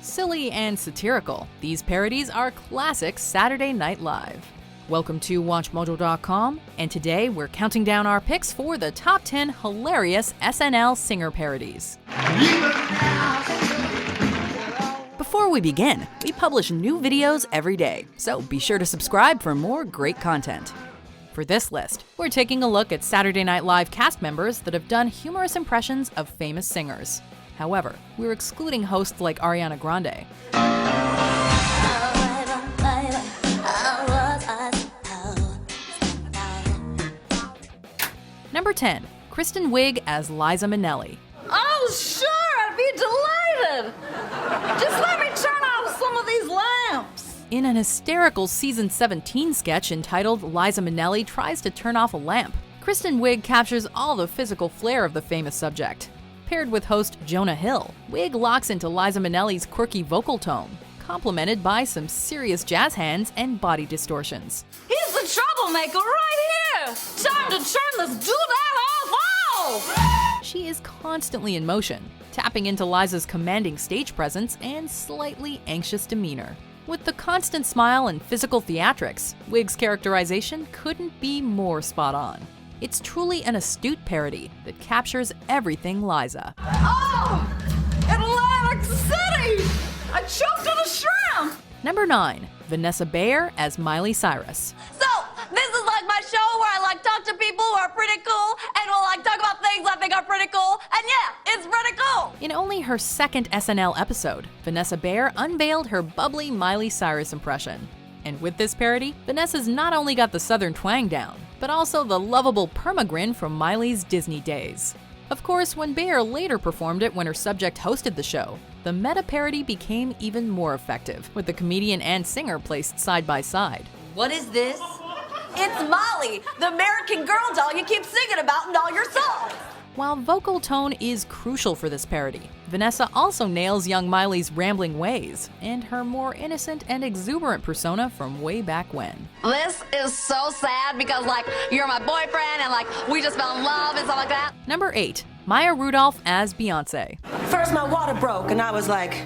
Silly and satirical, these parodies are classic Saturday Night Live. Welcome to WatchMojo.com, and today we're counting down our picks for the top 10 hilarious SNL singer parodies. Before we begin, we publish new videos every day, so be sure to subscribe for more great content. For this list, we're taking a look at Saturday Night Live cast members that have done humorous impressions of famous singers. However, we're excluding hosts like Ariana Grande. Number 10, Kristen Wiig as Liza Minnelli. Oh, sure, I'd be delighted. Just let me turn off some of these lamps. In an hysterical season 17 sketch entitled Liza Minnelli Tries to Turn Off a Lamp, Kristen Wiig captures all the physical flair of the famous subject. Paired with host Jonah Hill, Wiig locks into Liza Minnelli's quirky vocal tone, complemented by some serious jazz hands and body distortions. He's the troublemaker right here. Time to turn this doodad off. She is constantly in motion, tapping into Liza's commanding stage presence and slightly anxious demeanor. With the constant smile and physical theatrics, Wiig's characterization couldn't be more spot on. It's truly an astute parody that captures everything Liza. Oh, Atlantic City! I choked on a shrimp! Number 9, Vanessa Bayer as Miley Cyrus. So, this is like my show where I talk to people who are pretty cool and will talk about things I think are pretty cool. And yeah, it's pretty cool. In only her second SNL episode, Vanessa Bayer unveiled her bubbly Miley Cyrus impression. And with this parody, Vanessa's not only got the southern twang down, but also the lovable permagrin from Miley's Disney days. Of course, when Bayer later performed it when her subject hosted the show, the meta parody became even more effective, with the comedian and singer placed side by side. What is this? It's Molly, the American Girl doll you keep singing about in all your songs. While vocal tone is crucial for this parody, Vanessa also nails young Miley's rambling ways and her more innocent and exuberant persona from way back when. This is so sad because, you're my boyfriend and, we just fell in love and stuff like that. Number 8, Maya Rudolph as Beyoncé. First my water broke and I was like,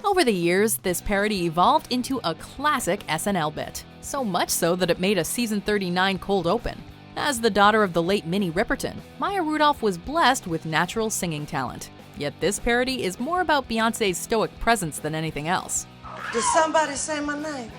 Over the years, this parody evolved into a classic SNL bit, so much so that it made a season 39 cold open. As the daughter of the late Minnie Riperton, Maya Rudolph was blessed with natural singing talent. Yet this parody is more about Beyoncé's stoic presence than anything else. Did somebody say my name?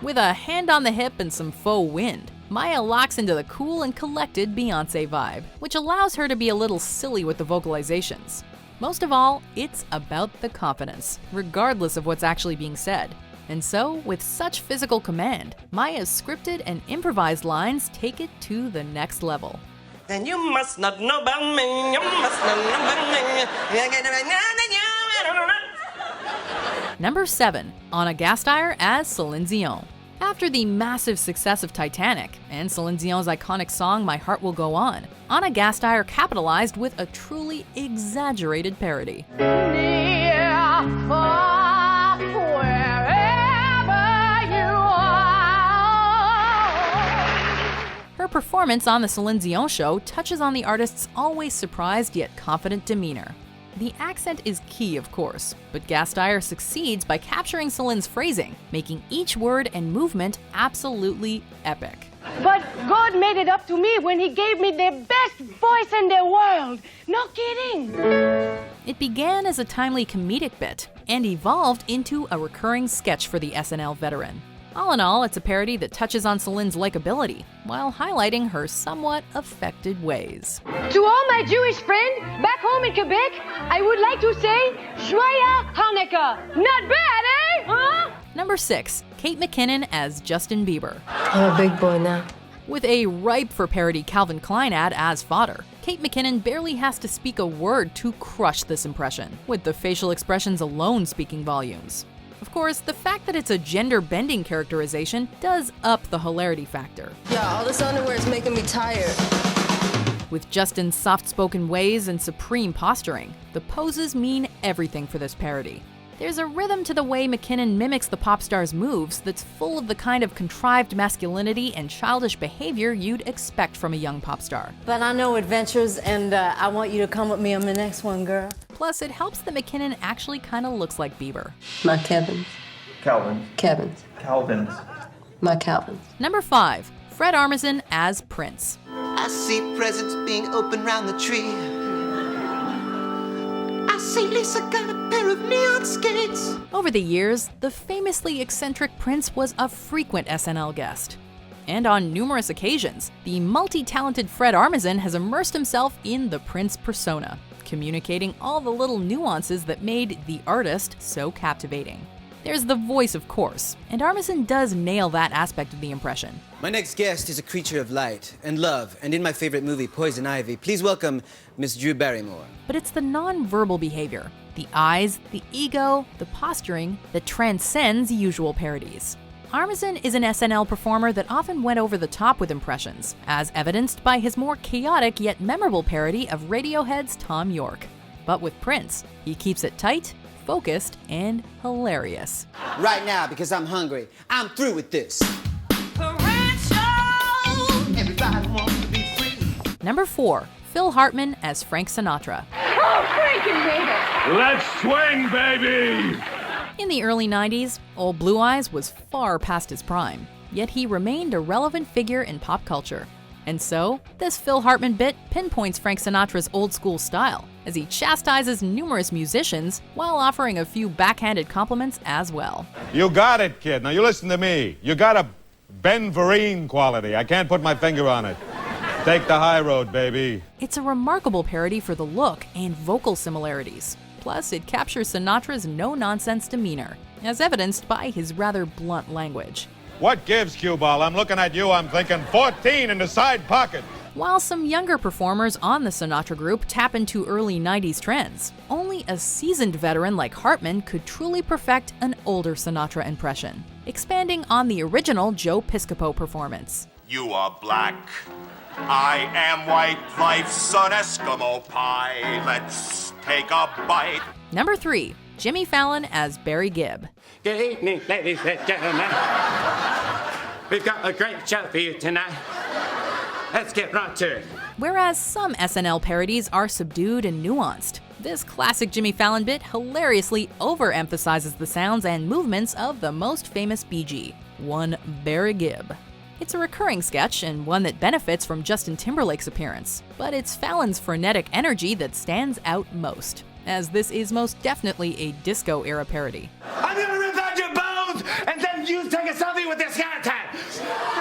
With a hand on the hip and some faux wind, Maya locks into the cool and collected Beyoncé vibe, which allows her to be a little silly with the vocalizations. Most of all, it's about the confidence, regardless of what's actually being said. And so, with such physical command, Maya's scripted and improvised lines take it to the next level. Then you must not know about me, you must not know about me. Number 7, Anna Gasteyer as Celine Dion. After the massive success of Titanic and Celine Dion's iconic song My Heart Will Go On, Anna Gasteyer capitalized with a truly exaggerated parody. Her performance on The Celine Dion Show touches on the artist's always surprised yet confident demeanor. The accent is key, of course, but Gasteyer succeeds by capturing Celine's phrasing, making each word and movement absolutely epic. But God made it up to me when he gave me the best voice in the world. No kidding. It began as a timely comedic bit and evolved into a recurring sketch for the SNL veteran. All in all, it's a parody that touches on Celine's likability while highlighting her somewhat affected ways. To all my Jewish friends back home in Quebec, I would like to say, Shwaya Hanukkah. Not bad, eh? Huh? Number 6, Kate McKinnon as Justin Bieber. I'm a big boy now. With a ripe for parody Calvin Klein ad as fodder, Kate McKinnon barely has to speak a word to crush this impression, with the facial expressions alone speaking volumes. Of course, the fact that it's a gender-bending characterization does up the hilarity factor. Yeah, all this underwear is making me tired. With Justin's soft-spoken ways and supreme posturing, the poses mean everything for this parody. There's a rhythm to the way McKinnon mimics the pop star's moves that's full of the kind of contrived masculinity and childish behavior you'd expect from a young pop star. But I know adventures, and I want you to come with me on the next one, girl. Plus, it helps that McKinnon actually kind of looks like Bieber. My Kevins. Calvin. Kevins. Calvin's. My Calvins. Number 5. Fred Armisen as Prince. I see presents being opened round the tree. I see Lisa got a pair of neon skates. Over the years, the famously eccentric Prince was a frequent SNL guest. And on numerous occasions, the multi-talented Fred Armisen has immersed himself in the Prince persona, communicating all the little nuances that made the artist so captivating. There's the voice, of course, and Armisen does nail that aspect of the impression. My next guest is a creature of light and love, and in my favorite movie, Poison Ivy, please welcome Miss Drew Barrymore. But it's the non-verbal behavior, the eyes, the ego, the posturing, that transcends usual parodies. Armisen is an SNL performer that often went over the top with impressions, as evidenced by his more chaotic yet memorable parody of Radiohead's Tom York. But with Prince, he keeps it tight, focused, and hilarious. Right now, because I'm hungry, I'm through with this. Everybody wants to be free. Number 4. Phil Hartman as Frank Sinatra. Oh, Frank and Rita! Let's swing, baby! In the early 90s, Old Blue Eyes was far past his prime, yet he remained a relevant figure in pop culture. And so, this Phil Hartman bit pinpoints Frank Sinatra's old-school style, as he chastises numerous musicians while offering a few backhanded compliments as well. You got it, kid. Now you listen to me. You got a Ben Vereen quality. I can't put my finger on it. Take the high road, baby. It's a remarkable parody for the look and vocal similarities. Plus, it captures Sinatra's no-nonsense demeanor, as evidenced by his rather blunt language. What gives, cue ball? I'm looking at you, I'm thinking 14 in the side pocket. While some younger performers on the Sinatra group tap into early 90s trends, only a seasoned veteran like Hartman could truly perfect an older Sinatra impression, expanding on the original Joe Piscopo performance. You are black. I am white. Life's an Eskimo pie. Let's take a bite. Number 3. Jimmy Fallon as Barry Gibb. Good evening, ladies and gentlemen. We've got a great show for you tonight. Let's get right to it. Whereas some SNL parodies are subdued and nuanced, this classic Jimmy Fallon bit hilariously overemphasizes the sounds and movements of the most famous BG, one Barry Gibb. It's a recurring sketch and one that benefits from Justin Timberlake's appearance, but it's Fallon's frenetic energy that stands out most, as this is most definitely a disco-era parody. I'm gonna rip out your bones, and then you take a selfie with your skeleton.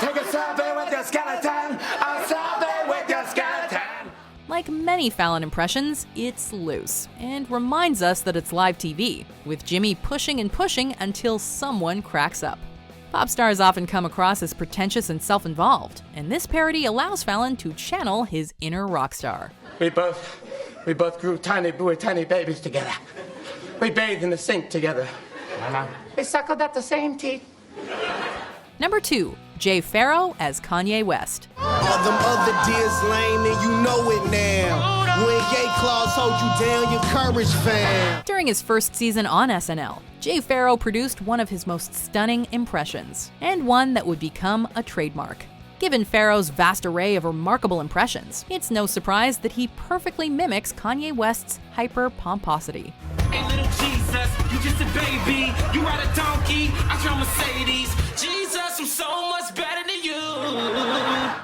Take a selfie with your skeleton. A selfie with your skeleton. Like many Fallon impressions, it's loose, and reminds us that it's live TV, with Jimmy pushing and pushing until someone cracks up. Pop stars often come across as pretentious and self-involved, and this parody allows Fallon to channel his inner rock star. We both grew tiny babies together. We bathed in the sink together. We suckled at the same teeth. Number 2. Jay Pharoah as Kanye West. All them other dears lame and you know it now. When gay claws hold you down, your courage fam. During his first season on SNL, Jay Pharoah produced one of his most stunning impressions, and one that would become a trademark. Given Pharoah's vast array of remarkable impressions, it's no surprise that he perfectly mimics Kanye West's hyper-pomposity. Hey little Jesus, you just a baby, you ride a donkey, I drive Mercedes. Jesus, I'm so much better than you.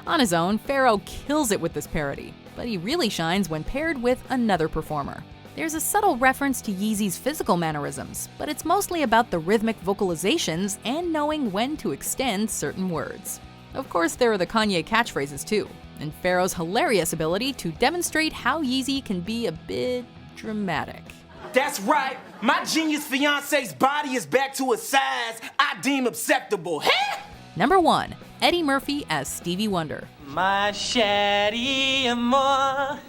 On his own, Pharoah kills it with this parody, but he really shines when paired with another performer. There's a subtle reference to Yeezy's physical mannerisms, but it's mostly about the rhythmic vocalizations and knowing when to extend certain words. Of course, there are the Kanye catchphrases too, and Pharoah's hilarious ability to demonstrate how Yeezy can be a bit dramatic. That's right, my genius fiance's body is back to a size I deem acceptable. Hey! Number 1. Eddie Murphy as Stevie Wonder. My shady and more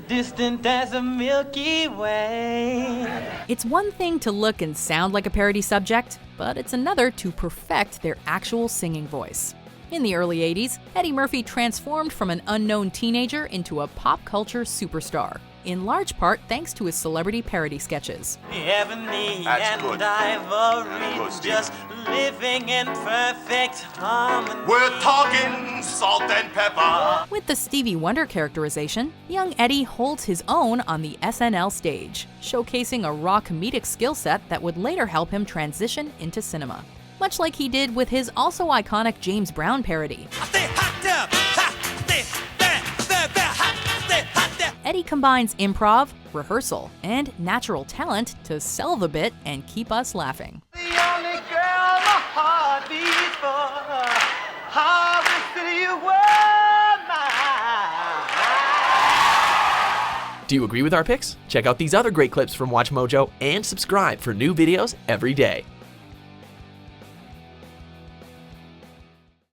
distant as a Milky Way. It's one thing to look and sound like a parody subject, but it's another to perfect their actual singing voice. In the early 80s, Eddie Murphy transformed from an unknown teenager into a pop culture superstar. in large part thanks to his celebrity parody sketches. Ebony and good. ivory, just living in perfect harmony. We're talking salt and pepper. With the Stevie Wonder characterization, young Eddie holds his own on the SNL stage, showcasing a raw comedic skill set that would later help him transition into cinema. Much like he did with his also iconic James Brown parody. Eddie combines improv, rehearsal, and natural talent to sell the bit and keep us laughing. The only girl my heart beats for, Harvest you were mine. Do you agree with our picks? Check out these other great clips from WatchMojo and subscribe for new videos every day.